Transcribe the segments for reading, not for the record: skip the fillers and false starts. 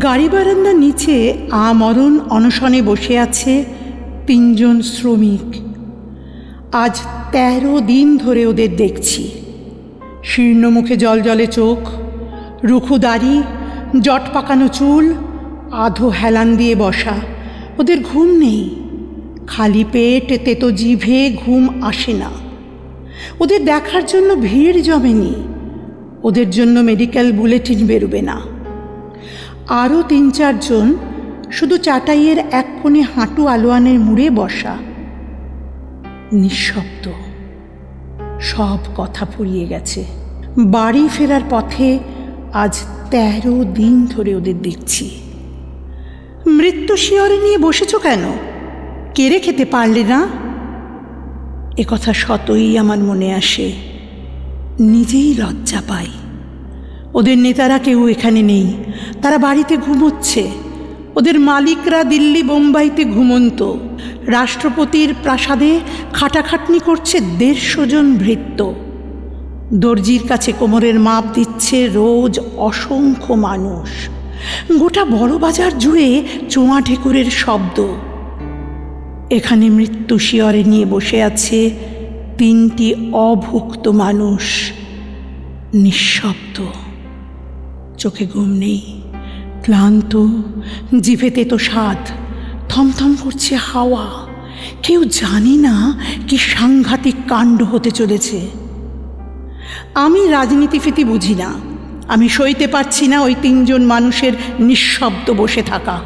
গাড়ি বারান্দার নিচে আমরণ অনশনে বসে আছে 3 জন শ্রমিক। আজ 13 দিন ধরে ওদের দেখছি। শীর্ণ মুখে জলজলে চোখ, রুখু দাড়ি, জট পাকানো চুল, আধো হেলান দিয়ে বসা। ওদের ঘুম নেই, খালি পেট তেতো জিভে ঘুম আসে না। ওদের দেখার জন্য ভিড় জমেনি, ওদের জন্য মেডিকেল বুলেটিন বেরোবে না। আরও 3-4 জন শুধু চাটাইয়ের এক কোণে হাঁটু আলোয়ানের মুড়ে বসা, নিঃশব্দ। সব কথা ফুরিয়ে গেছে। বাড়ি ফেরার পথে আজ 13 দিন ধরে ওদের দেখছি। মৃত্যু শিয়রে নিয়ে বসেছ কেন? কেড়ে খেতে পারলে না? এ কথা শতই আমার মনে আসে, নিজেই লজ্জা পাই। ওদের নেতারা কেউ এখানে নেই, তারা বাড়িতে ঘুমোচ্ছে। ওদের মালিকরা দিল্লি বোম্বাইতে ঘুমন্ত। রাষ্ট্রপতির প্রাসাদে খাটাখাটনি করছে 150 জন ভৃত্য। দর্জির কাছে কোমরের মাপ দিচ্ছে রোজ অসংখ্য মানুষ। গোটা বড় বাজার জুড়ে চোঁয়া ঢেকুরের শব্দ। এখানে মৃত্যু শিয়রে নিয়ে বসে আছে 3টি অভুক্ত মানুষ, নিঃশব্দ। চোখে ঘুম নেই, ক্লান্ত, জিভে তেতো স্বাদ, থমথম করছে হাওয়া। কেউ জানি না কি সাংঘাতিক কাণ্ড হতে চলেছে। আমি রাজনীতিফিতি বুঝি না, আমি সইতে পারছি না ওই 3 জন মানুষের নিঃশব্দ বসে থাকা।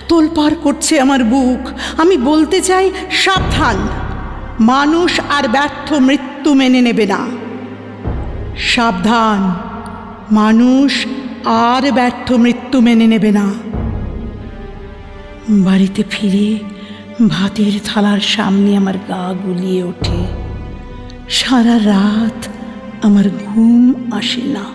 তোলপাড় করছে আমার বুক। আমি বলতে চাই, সাবধান, মানুষ আর ব্যর্থ মৃত্যু মেনে নেবে না। সাবধান, মানুষ আর ব্যর্থ মৃত্যু মেনে নেবে না। বাড়িতে ফিরে ভাতের থালার সামনে আমার গা গুলিয়ে ওঠে। সারা রাত আমার ঘুম আসে না।